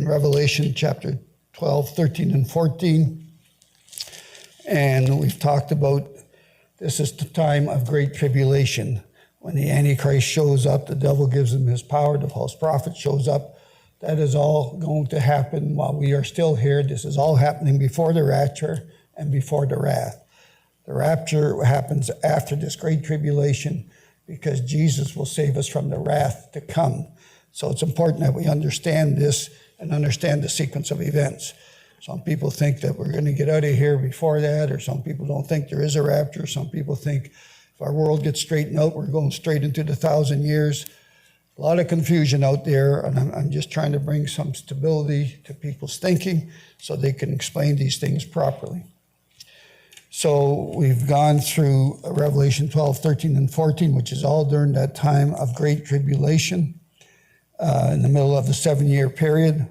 in Revelation chapter 12, 13, and 14. And we've talked about this is the time of great tribulation. When the Antichrist shows up, the devil gives him his power, the false prophet shows up. That is all going to happen while we are still here. This is all happening before the rapture and before the wrath. The rapture happens after this great tribulation because Jesus will save us from the wrath to come. So it's important that we understand this and understand the sequence of events. Some people think that we're going to get out of here before that, or some people don't think there is a rapture. Some people think if our world gets straightened out, we're going straight into the 1,000 years. A lot of confusion out there, and I'm just trying to bring some stability to people's thinking so they can explain these things properly. So we've gone through Revelation 12, 13, and 14, which is all during that time of great tribulation in the middle of the 7-year period.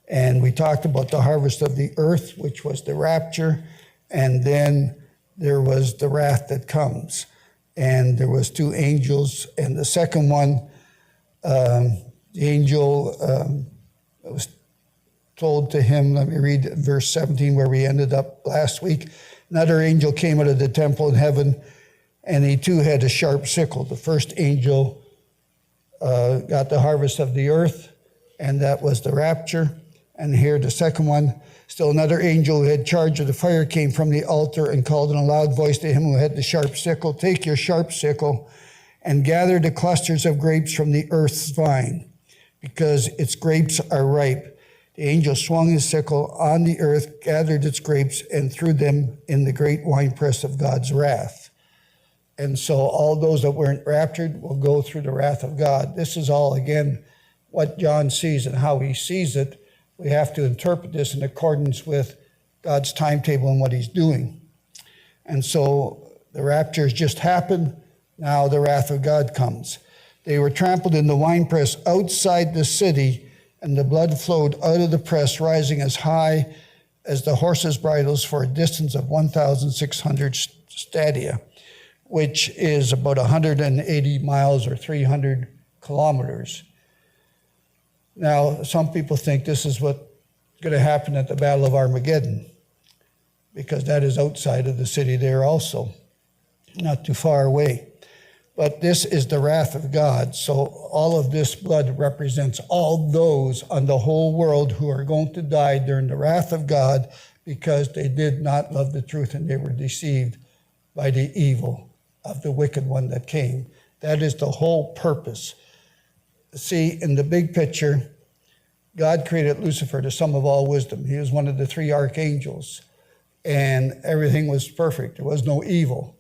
And we talked about the harvest of the earth, which was the rapture, and then there was the wrath that comes. And there was 2 angels, and the second one, the angel was told to him, let me read verse 17 where we ended up last week. Another angel came out of the temple in heaven, and he too had a sharp sickle. The first angel got the harvest of the earth, and that was the rapture. And here the second one, still another angel who had charge of the fire came from the altar and called in a loud voice to him who had the sharp sickle, take your sharp sickle and gather the clusters of grapes from the earth's vine, because its grapes are ripe. The angel swung his sickle on the earth, gathered its grapes, and threw them in the great winepress of God's wrath. And so all those that weren't raptured will go through the wrath of God. This is all, again, what John sees and how he sees it. We have to interpret this in accordance with God's timetable and what he's doing. And so the rapture has just happened. Now the wrath of God comes. They were trampled in the winepress outside the city, and the blood flowed out of the press, rising as high as the horses' bridles for a distance of 1,600 stadia, which is about 180 miles or 300 kilometers. Now, some people think this is what's going to happen at the Battle of Armageddon, because that is outside of the city there also, not too far away. But this is the wrath of God. So all of this blood represents all those on the whole world who are going to die during the wrath of God because they did not love the truth and they were deceived by the evil of the wicked one that came. That is the whole purpose. See, in the big picture, God created Lucifer, the sum of all wisdom. He was one of the 3 archangels, and everything was perfect. There was no evil.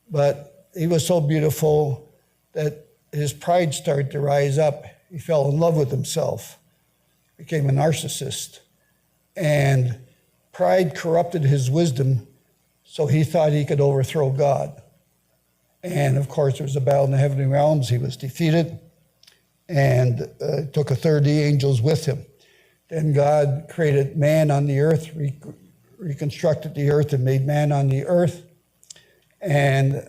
But he was so beautiful that his pride started to rise up. He fell in love with himself, became a narcissist. And pride corrupted his wisdom, so he thought he could overthrow God. And of course, there was a battle in the heavenly realms. He was defeated and took 1/3 of the angels with him. Then God created man on the earth, reconstructed the earth and made man on the earth, and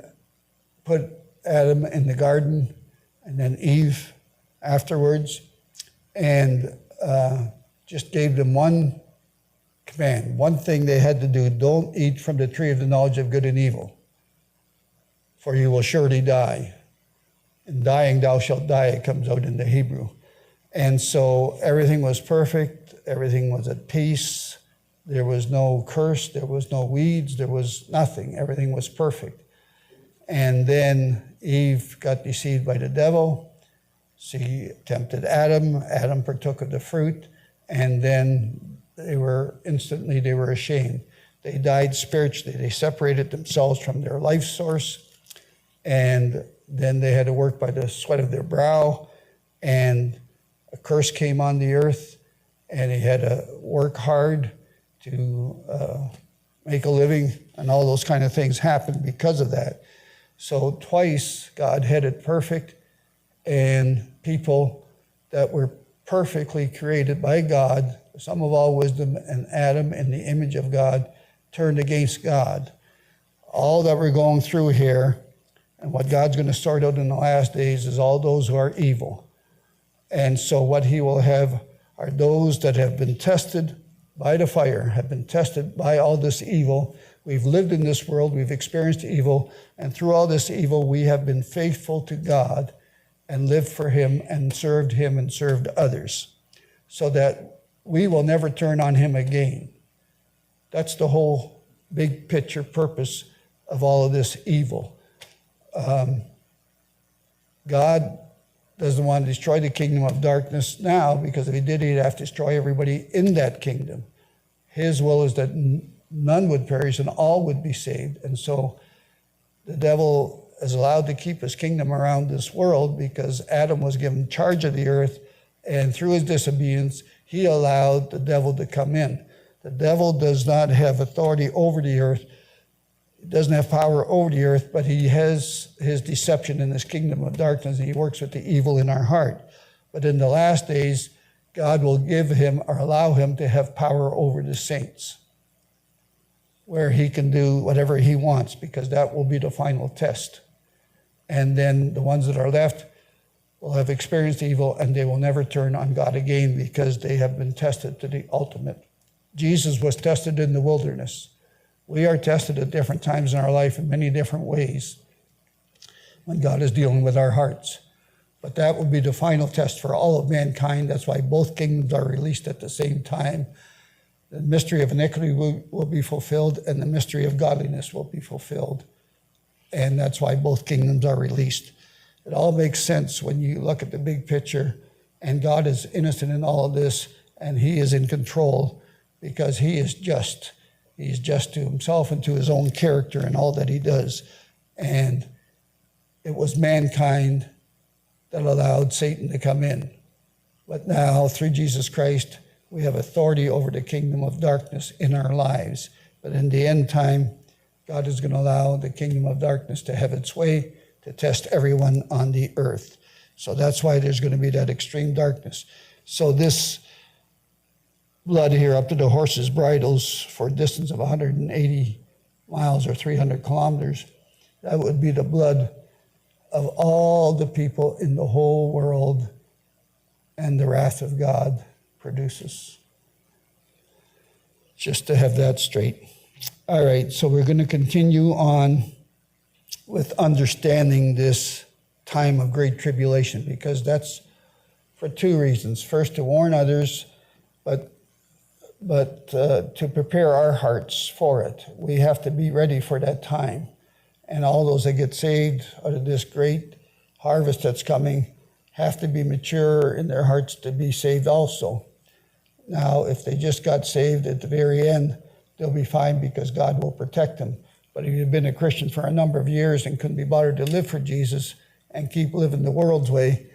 put Adam in the garden, and then Eve afterwards, and just gave them one command, one thing they had to do: don't eat from the tree of the knowledge of good and evil, for you will surely die. In dying thou shalt die, it comes out in the Hebrew. And so everything was perfect, everything was at peace, there was no curse, there was no weeds, there was nothing, everything was perfect. And then Eve got deceived by the devil. She tempted Adam. Adam partook of the fruit. And then they were ashamed. They died spiritually. They separated themselves from their life source. And then they had to work by the sweat of their brow. And a curse came on the earth. And they had to work hard to make a living. And all those kind of things happened because of that. So twice God had it perfect, and people that were perfectly created by God, some of all wisdom, and Adam in the image of God, turned against God. All that we're going through here, and what God's going to sort out in the last days, is all those who are evil. And so what he will have are those that have been tested by the fire, have been tested by all this evil. We've lived in this world, we've experienced evil, and through all this evil, we have been faithful to God and lived for him and served others, so that we will never turn on him again. That's the whole big picture purpose of all of this evil. God doesn't want to destroy the kingdom of darkness now, because if he did, he'd have to destroy everybody in that kingdom. His will is that none would perish and all would be saved. And so the devil is allowed to keep his kingdom around this world because Adam was given charge of the earth, and through his disobedience, he allowed the devil to come in. The devil does not have authority over the earth. He doesn't have power over the earth, but he has his deception in his kingdom of darkness, and he works with the evil in our heart. But in the last days, God will give him or allow him to have power over the saints, where he can do whatever he wants, because that will be the final test. And then the ones that are left will have experienced evil, and they will never turn on God again because they have been tested to the ultimate. Jesus was tested in the wilderness. We are tested at different times in our life in many different ways when God is dealing with our hearts. But that will be the final test for all of mankind. That's why both kingdoms are released at the same time. The mystery of iniquity will be fulfilled, and the mystery of godliness will be fulfilled. And that's why both kingdoms are released. It all makes sense when you look at the big picture, and God is innocent in all of this, and he is in control because he is just. He's just to himself and to his own character in all that he does. And it was mankind that allowed Satan to come in. But now, through Jesus Christ, we have authority over the kingdom of darkness in our lives. But in the end time, God is going to allow the kingdom of darkness to have its way, to test everyone on the earth. So that's why there's going to be that extreme darkness. So this blood here up to the horses' bridles for a distance of 180 miles or 300 kilometers, that would be the blood of all the people in the whole world, and the wrath of God produces. Just to have that straight. All right, so we're going to continue on with understanding this time of great tribulation, because that's for two reasons. First, to warn others, but to prepare our hearts for it. We have to be ready for that time. And all those that get saved out of this great harvest that's coming have to be mature in their hearts to be saved also. Now, if they just got saved at the very end, they'll be fine because God will protect them. But if you've been a Christian for a number of years and couldn't be bothered to live for Jesus and keep living the world's way,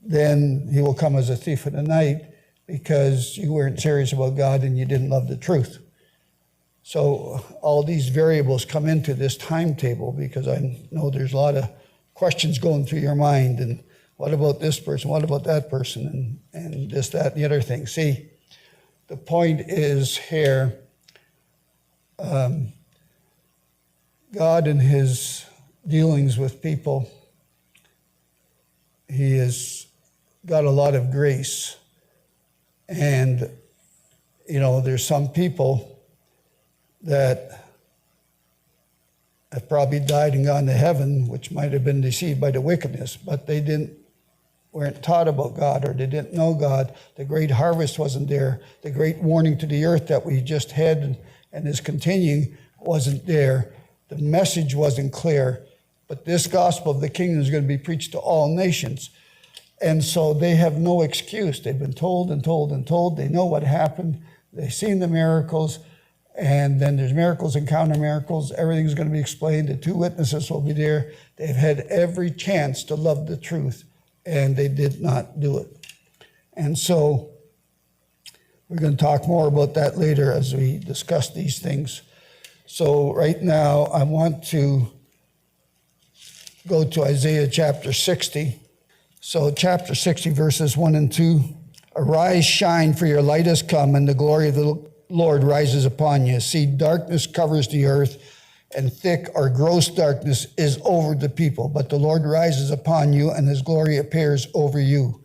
then he will come as a thief in the night because you weren't serious about God and you didn't love the truth. So all these variables come into this timetable, because I know there's a lot of questions going through your mind. And what about this person? What about that person? And this, that, and the other thing. See, the point is here, God in his dealings with people, he has got a lot of grace. And, you know, there's some people that have probably died and gone to heaven, which might have been deceived by the wickedness, but they weren't taught about God, or they didn't know God. The great harvest wasn't there. The great warning to the earth that we just had and is continuing wasn't there. The message wasn't clear. But this gospel of the kingdom is going to be preached to all nations. And so they have no excuse. They've been told and told and told. They know what happened. They've seen the miracles. And then there's miracles and counter miracles. Everything's going to be explained. The two witnesses will be there. They've had every chance to love the truth, and they did not do it. And so we're going to talk more about that later as we discuss these things. So right now I want to go to Isaiah chapter 60. So chapter 60, verses 1 and 2. Arise, shine, for your light has come, and the glory of the Lord rises upon you. See, darkness covers the earth, and thick or gross darkness is over the people. But the Lord rises upon you, and his glory appears over you.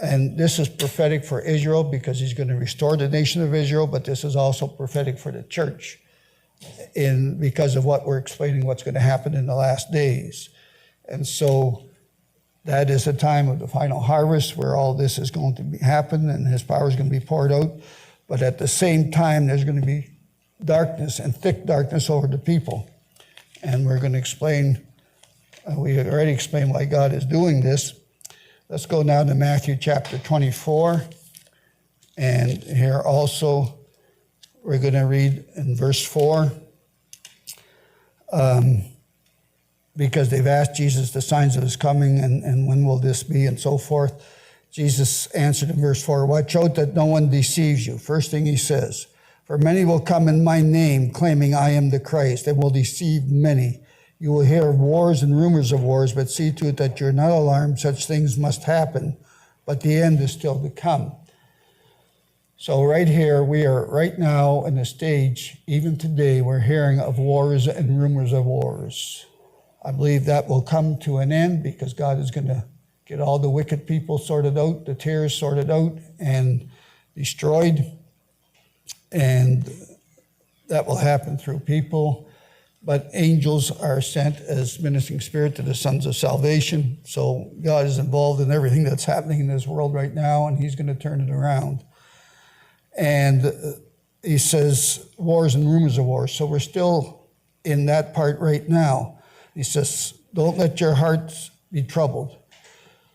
And this is prophetic for Israel because he's going to restore the nation of Israel, but this is also prophetic for the church because of what we're explaining, what's going to happen in the last days. And so that is the time of the final harvest where all this is going to happen and his power is going to be poured out. But at the same time, there's going to be darkness and thick darkness over the people. And we're going to explain, we already explained why God is doing this. Let's go now to Matthew chapter 24. And here also, we're going to read in verse 4. Because they've asked Jesus the signs of his coming and when will this be and so forth. Jesus answered in verse 4, watch out that no one deceives you. First thing he says, for many will come in my name claiming I am the Christ and will deceive many. You will hear of wars and rumors of wars, but see to it that you're not alarmed. Such things must happen, but the end is still to come. So right here, we are right now in a stage, even today, we're hearing of wars and rumors of wars. I believe that will come to an end because God is going to get all the wicked people sorted out, the tares sorted out and destroyed. And that will happen through people. But angels are sent as ministering spirit to the sons of salvation. So God is involved in everything that's happening in this world right now, and he's going to turn it around. And he says wars and rumors of wars. So we're still in that part right now. He says, don't let your hearts be troubled.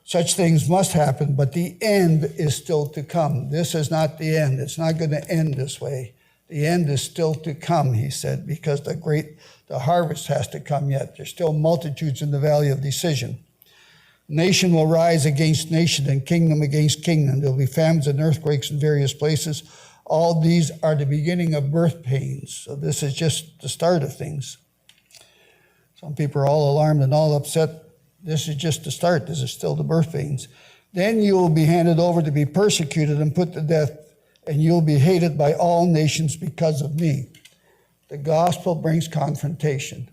Such things must happen, but the end is still to come. This is not the end. It's not going to end this way. The end is still to come, he said, because the harvest has to come yet. There's still multitudes in the valley of decision. Nation will rise against nation and kingdom against kingdom. There will be famines and earthquakes in various places. All these are the beginning of birth pains. So this is just the start of things. Some people are all alarmed and all upset. This is just the start. This is still the birth pains. Then you will be handed over to be persecuted and put to death, and you'll be hated by all nations because of me. The gospel brings confrontation.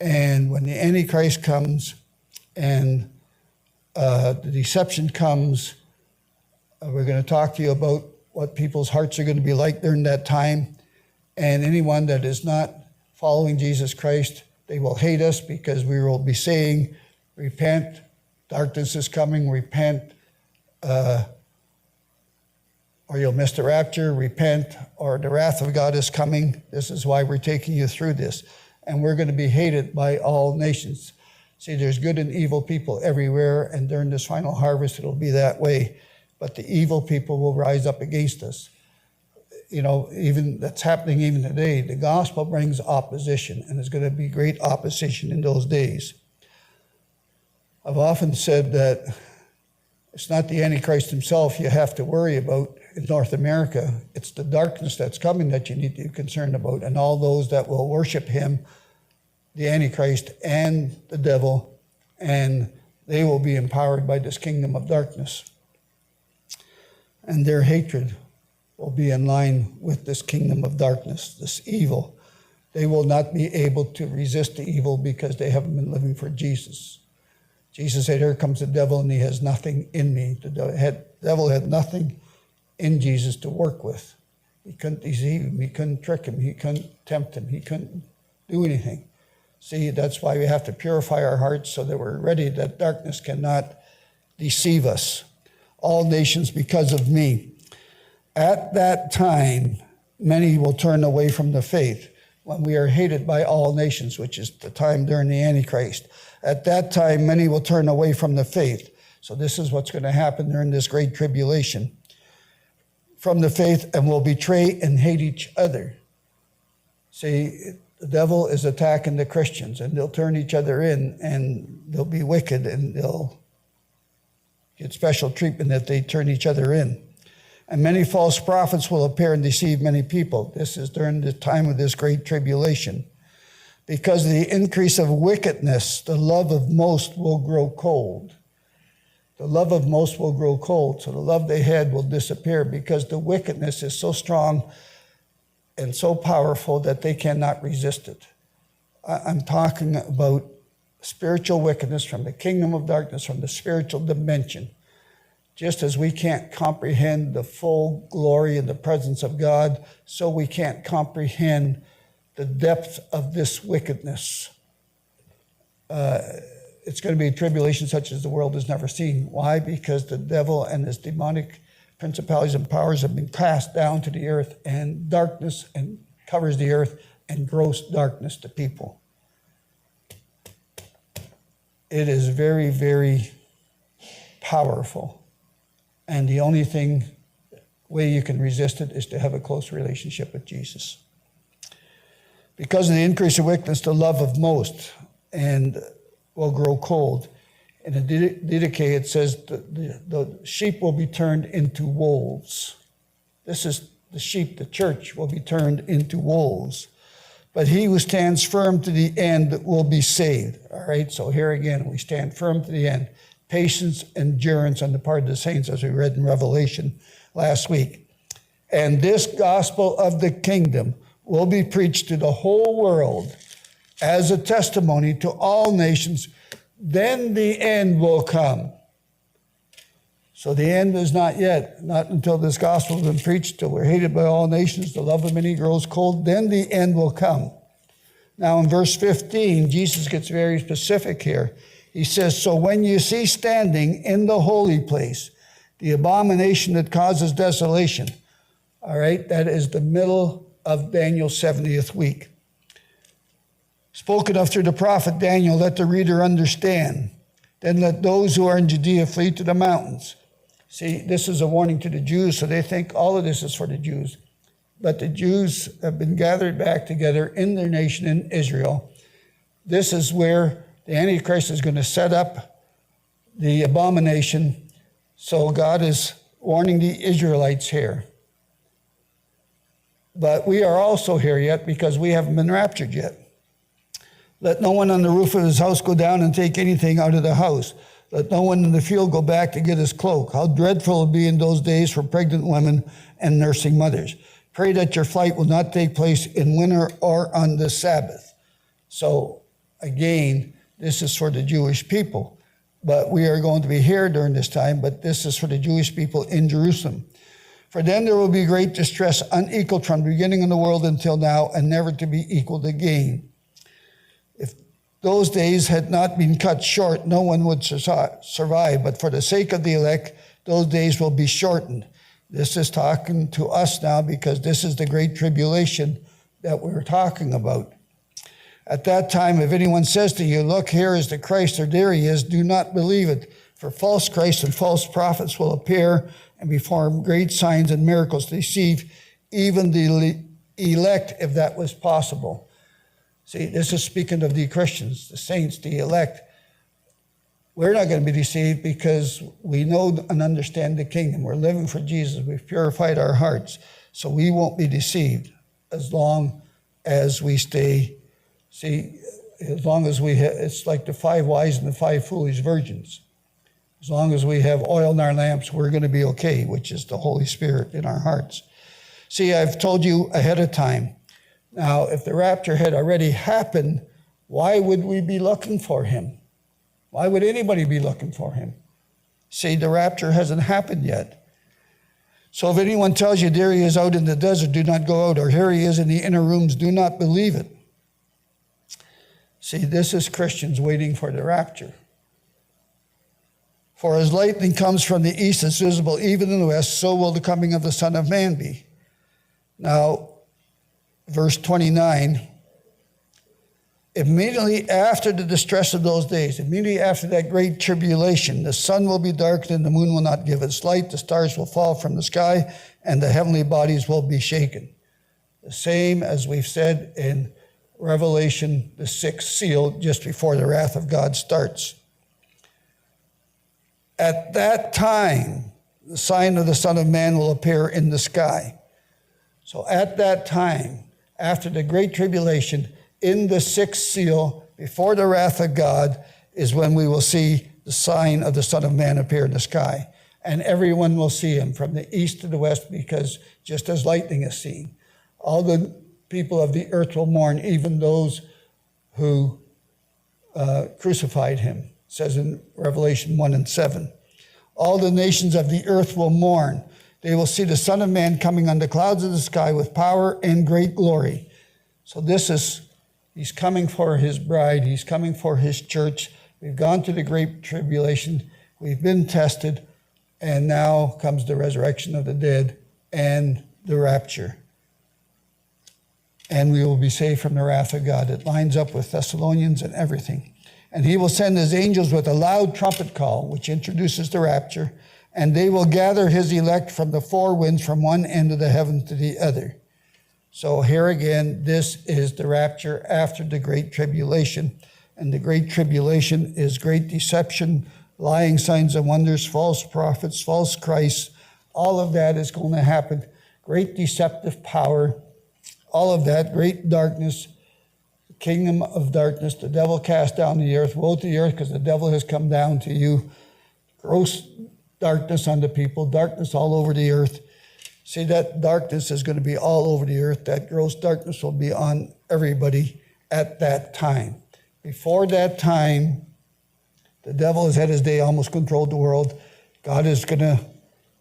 And when the Antichrist comes and the deception comes, we're going to talk to you about what people's hearts are going to be like during that time. And anyone that is not following Jesus Christ, they will hate us because we will be saying, repent, darkness is coming, repent, or you'll miss the rapture, repent, or the wrath of God is coming. This is why we're taking you through this. And we're going to be hated by all nations. See, there's good and evil people everywhere, and during this final harvest, it'll be that way. But the evil people will rise up against us. You know, even that's happening even today. The gospel brings opposition, and there's going to be great opposition in those days. I've often said that it's not the Antichrist himself you have to worry about in North America. It's the darkness that's coming that you need to be concerned about, and all those that will worship him, the Antichrist and the devil, and they will be empowered by this kingdom of darkness. And their hatred will be in line with this kingdom of darkness, this evil. They will not be able to resist the evil because they haven't been living for Jesus. Jesus said, here comes the devil and he has nothing in me. The devil had nothing in Jesus to work with. He couldn't deceive him. He couldn't trick him. He couldn't tempt him. He couldn't do anything. See, that's why we have to purify our hearts so that we're ready, that darkness cannot deceive us. All nations because of me. At that time, many will turn away from the faith when we are hated by all nations, which is the time during the Antichrist. At that time, many will turn away from the faith. So this is what's going to happen during this great tribulation. From the faith, and will betray and hate each other. See, the devil is attacking the Christians, and they'll turn each other in, and they'll be wicked, and they'll get special treatment that they turn each other in. And many false prophets will appear and deceive many people. This is during the time of this great tribulation. Because of the increase of wickedness, the love of most will grow cold. The love of most will grow cold. So the love they had will disappear because the wickedness is so strong and so powerful that they cannot resist it. I'm talking about spiritual wickedness from the kingdom of darkness, from the spiritual dimension. Just as we can't comprehend the full glory and the presence of God, so we can't comprehend the depth of this wickedness. It's going to be a tribulation such as the world has never seen. Why? Because the devil and his demonic principalities and powers have been cast down to the earth, and darkness and covers the earth, and gross darkness to people. It is very, very powerful. And the only way you can resist it is to have a close relationship with Jesus. Because of the increase of wickedness, the love of most and will grow cold. In the Didache, it says the sheep will be turned into wolves. This is the sheep, the church, will be turned into wolves. But he who stands firm to the end will be saved. All right, so here again, we stand firm to the end. Patience, endurance on the part of the saints, as we read in Revelation last week. And this gospel of the kingdom will be preached to the whole world as a testimony to all nations. Then the end will come. So the end is not yet, not until this gospel has been preached, till we're hated by all nations, the love of many grows cold. Then the end will come. Now in verse 15, Jesus gets very specific here. He says, so when you see standing in the holy place, the abomination that causes desolation, all right, that is the middle of Daniel's 70th week. Spoken of through the prophet Daniel, let the reader understand. Then let those who are in Judea flee to the mountains. See, this is a warning to the Jews, so they think all of this is for the Jews. But the Jews have been gathered back together in their nation in Israel. This is where the Antichrist is going to set up the abomination. So God is warning the Israelites here. But we are also here yet because we haven't been raptured yet. Let no one on the roof of his house go down and take anything out of the house. Let no one in the field go back to get his cloak. How dreadful it will be in those days for pregnant women and nursing mothers. Pray that your flight will not take place in winter or on the Sabbath. So again, this is for the Jewish people. But we are going to be here during this time, but this is for the Jewish people in Jerusalem. For then there will be great distress, unequaled from the beginning of the world until now, and never to be equaled again. If those days had not been cut short, no one would survive. But for the sake of the elect, those days will be shortened. This is talking to us now because this is the great tribulation that we're talking about. At that time, if anyone says to you, look, here is the Christ, or there he is, do not believe it. For false Christs and false prophets will appear and perform great signs and miracles to deceive even the elect, if that was possible. See, this is speaking of the Christians, the saints, the elect. We're not going to be deceived because we know and understand the kingdom. We're living for Jesus. We've purified our hearts. So we won't be deceived as long as we stay. See, as long as it's like the 5 wise and the 5 foolish virgins. As long as we have oil in our lamps, we're going to be okay, which is the Holy Spirit in our hearts. See, I've told you ahead of time. Now, if the rapture had already happened, why would we be looking for him? Why would anybody be looking for him? See, the rapture hasn't happened yet. So if anyone tells you there he is out in the desert, do not go out, or here he is in the inner rooms, do not believe it. See, this is Christians waiting for the rapture. For as lightning comes from the east, is visible even in the west, so will the coming of the Son of Man be. Now, verse 29, immediately after the distress of those days, immediately after that great tribulation, the sun will be darkened and the moon will not give its light, the stars will fall from the sky, and the heavenly bodies will be shaken. The same as we've said in Revelation, the 6th seal, just before the wrath of God starts. At that time, the sign of the Son of Man will appear in the sky. So at that time, after the great tribulation, in the 6th seal, before the wrath of God, is when we will see the sign of the Son of Man appear in the sky. And everyone will see him from the east to the west, because just as lightning is seen, all the people of the earth will mourn, even those who crucified him. It says in Revelation 1:7. All the nations of the earth will mourn. They will see the Son of Man coming on the clouds of the sky with power and great glory. So he's coming for his bride. He's coming for his church. We've gone through the great tribulation. We've been tested. And now comes the resurrection of the dead and the rapture. And we will be saved from the wrath of God. It lines up with Thessalonians and everything. And he will send his angels with a loud trumpet call, which introduces the rapture, and they will gather his elect from the four winds from one end of the heavens to the other. So here again, this is the rapture after the great tribulation. And the great tribulation is great deception, lying signs and wonders, false prophets, false Christs. All of that is going to happen. Great deceptive power, all of that, great darkness, kingdom of darkness, the devil cast down to the earth. Woe to the earth, because the devil has come down to you. Gross darkness on the people, darkness all over the earth. See, that darkness is going to be all over the earth. That gross darkness will be on everybody at that time. Before that time, the devil has had his day, almost controlled the world. God is going to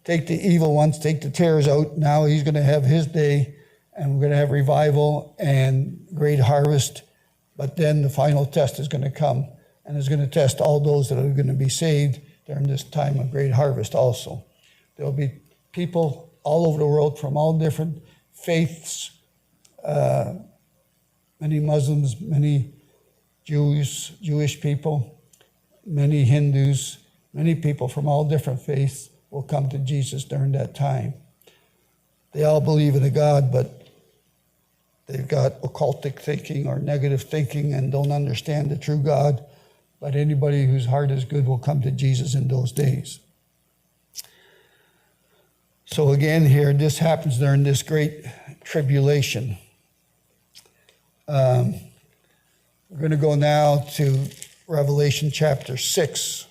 take the evil ones, take the tares out. Now he's going to have his day, and we're going to have revival and great harvest. But then the final test is going to come, and it's going to test all those that are going to be saved during this time of great harvest also. There will be people all over the world from all different faiths, many Muslims, many Jewish people, many Hindus, many people from all different faiths will come to Jesus during that time. They all believe in a God, but they've got occultic thinking or negative thinking and don't understand the true God. But anybody whose heart is good will come to Jesus in those days. So again here, this happens during this great tribulation. We're going to go now to Revelation chapter 6.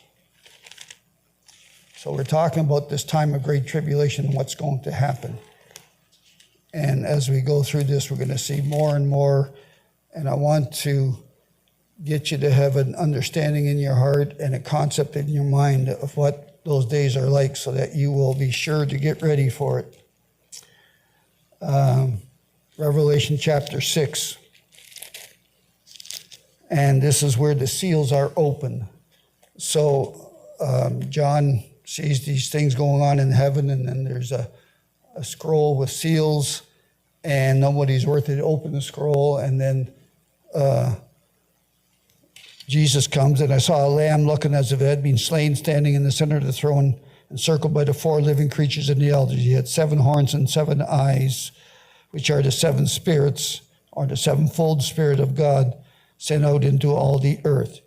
So we're talking about this time of great tribulation and what's going to happen. And as we go through this, we're going to see more and more. And I want to get you to have an understanding in your heart and a concept in your mind of what those days are like so that you will be sure to get ready for it. Revelation chapter 6. And this is where the seals are open. So John sees these things going on in heaven, and then there's a scroll with seals, and nobody's worthy to open the scroll. And then Jesus comes, and I saw a lamb looking as if it had been slain, standing in the center of the throne, encircled by the four living creatures and the elders. He had 7 horns and 7 eyes, which are the 7 spirits, or the sevenfold Spirit of God, sent out into all the earth.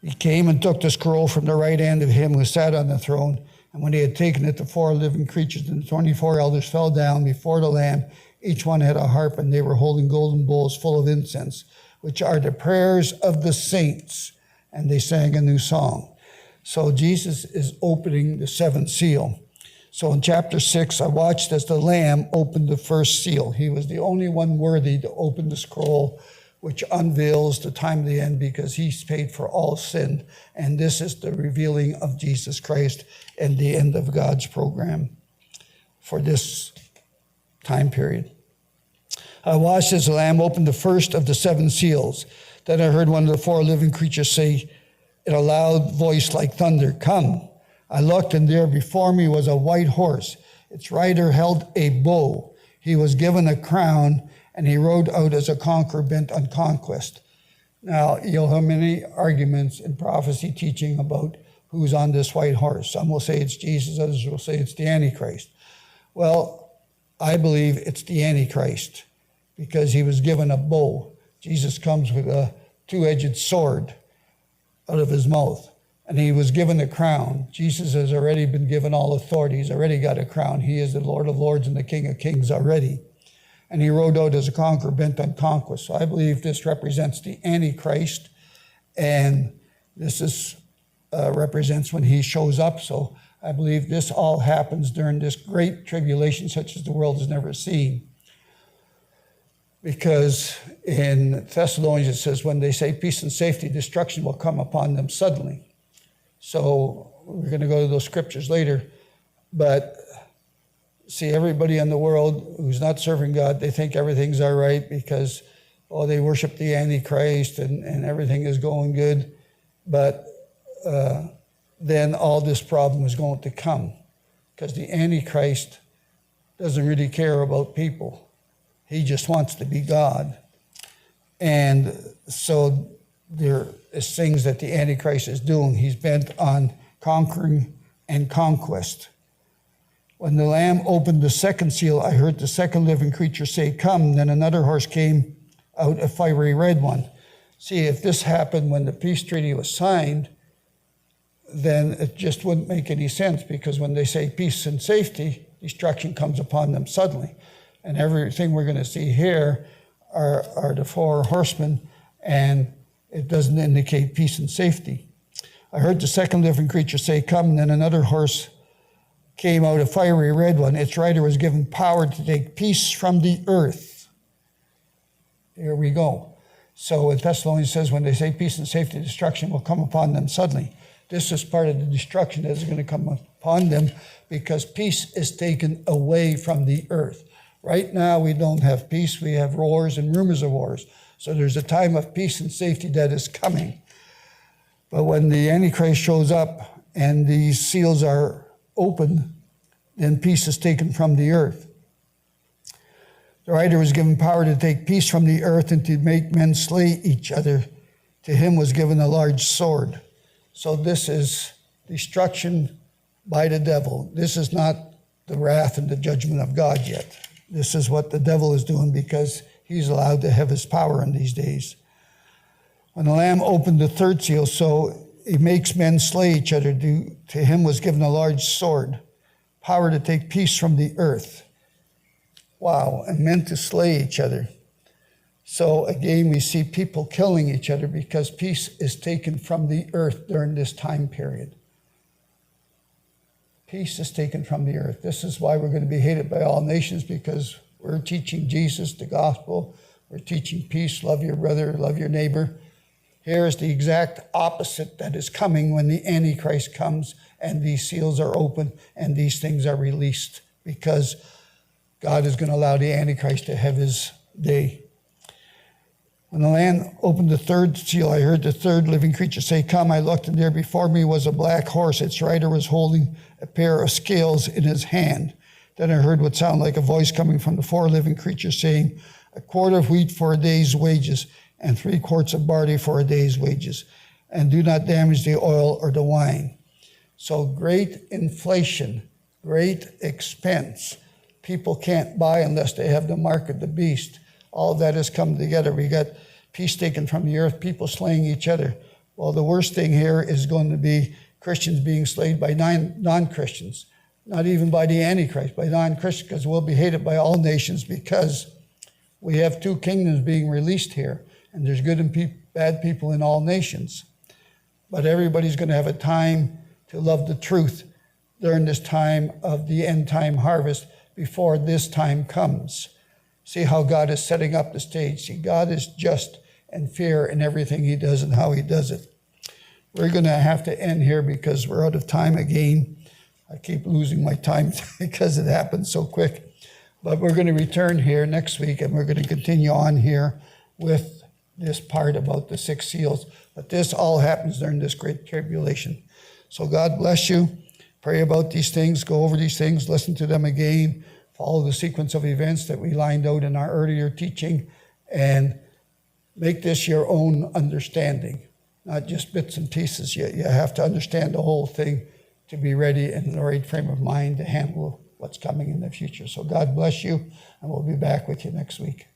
He came and took the scroll from the right hand of him who sat on the throne. And when he had taken it, the 4 living creatures and the 24 elders fell down before the Lamb. Each one had a harp, and they were holding golden bowls full of incense, which are the prayers of the saints. And they sang a new song. So Jesus is opening the 7th seal. So in chapter 6, I watched as the Lamb opened the first seal. He was the only one worthy to open the scroll, which unveils the time of the end, because he's paid for all sin. And this is the revealing of Jesus Christ and the end of God's program for this time period. I watched as the Lamb opened the first of the 7 seals. Then I heard one of the 4 living creatures say in a loud voice like thunder, "Come." I looked, and there before me was a white horse. Its rider held a bow. He was given a crown, and he rode out as a conqueror bent on conquest. Now, you'll have many arguments in prophecy teaching about who's on this white horse. Some will say it's Jesus, others will say it's the Antichrist. Well, I believe it's the Antichrist because he was given a bow. Jesus comes with a 2-edged sword out of his mouth, and he was given a crown. Jesus has already been given all authority. He's already got a crown. He is the Lord of Lords and the King of Kings already. And he rode out as a conqueror bent on conquest. So I believe this represents the Antichrist, and this represents when he shows up. So I believe this all happens during this great tribulation, such as the world has never seen. Because in Thessalonians it says, when they say peace and safety, destruction will come upon them suddenly. So we're going to go to those scriptures later. But see, everybody in the world who's not serving God, they think everything's all right because, they worship the Antichrist and everything is going good. But then all this problem is going to come because the Antichrist doesn't really care about people. He just wants to be God. And so there is things that the Antichrist is doing. He's bent on conquering and conquest. When the Lamb opened the second seal, I heard the second living creature say, "Come." Then another horse came out, a fiery red one. See, if this happened when the peace treaty was signed, then it just wouldn't make any sense, because when they say peace and safety, destruction comes upon them suddenly. And everything we're going to see here are the four horsemen, and it doesn't indicate peace and safety. I heard the second living creature say, "Come," and then another horse came out, a fiery red one. Its rider was given power to take peace from the earth. Here we go. So in Thessalonians says, when they say peace and safety, destruction will come upon them suddenly. This is part of the destruction that is going to come upon them, because peace is taken away from the earth. Right now, we don't have peace. We have wars and rumors of wars. So there's a time of peace and safety that is coming. But when the Antichrist shows up and these seals are open, then peace is taken from the earth. The rider was given power to take peace from the earth and to make men slay each other. To him was given a large sword. So this is destruction by the devil. This is not the wrath and the judgment of God yet. This is what the devil is doing, because he's allowed to have his power in these days. When the Lamb opened the third seal, so he makes men slay each other. To him was given a large sword, power to take peace from the earth. Wow, and meant to slay each other. So again, we see people killing each other because peace is taken from the earth during this time period. Peace is taken from the earth. This is why we're going to be hated by all nations, because we're teaching Jesus, the gospel. We're teaching peace, love your brother, love your neighbor. Here is the exact opposite that is coming when the Antichrist comes and these seals are open and these things are released, because God is going to allow the Antichrist to have his day. When the Lamb opened the third seal, I heard the third living creature say, "Come." I looked, and there before me was a black horse. Its rider was holding a pair of scales in his hand. Then I heard what sounded like a voice coming from the four living creatures saying, "A quart of wheat for a day's wages, and 3 quarts of barley for a day's wages. And do not damage the oil or the wine." So great inflation, great expense. People can't buy unless they have the mark of the beast. All of that has come together. We got peace taken from the earth, people slaying each other. Well, the worst thing here is going to be Christians being slayed by non-Christians. Not even by the Antichrist, by non-Christians, because we'll be hated by all nations, because we have 2 kingdoms being released here. And there's good and bad people in all nations. But everybody's going to have a time to love the truth during this time of the end time harvest, before this time comes. See how God is setting up the stage. See, God is just and fair in everything he does and how he does it. We're going to have to end here because we're out of time again. I keep losing my time because it happens so quick. But we're going to return here next week, and we're going to continue on here with this part about the 6 seals. But this all happens during this great tribulation. So God bless you. Pray about these things, go over these things, listen to them again, follow the sequence of events that we lined out in our earlier teaching, and make this your own understanding, not just bits and pieces. You have to understand the whole thing to be ready and in the right frame of mind to handle what's coming in the future. So God bless you, and we'll be back with you next week.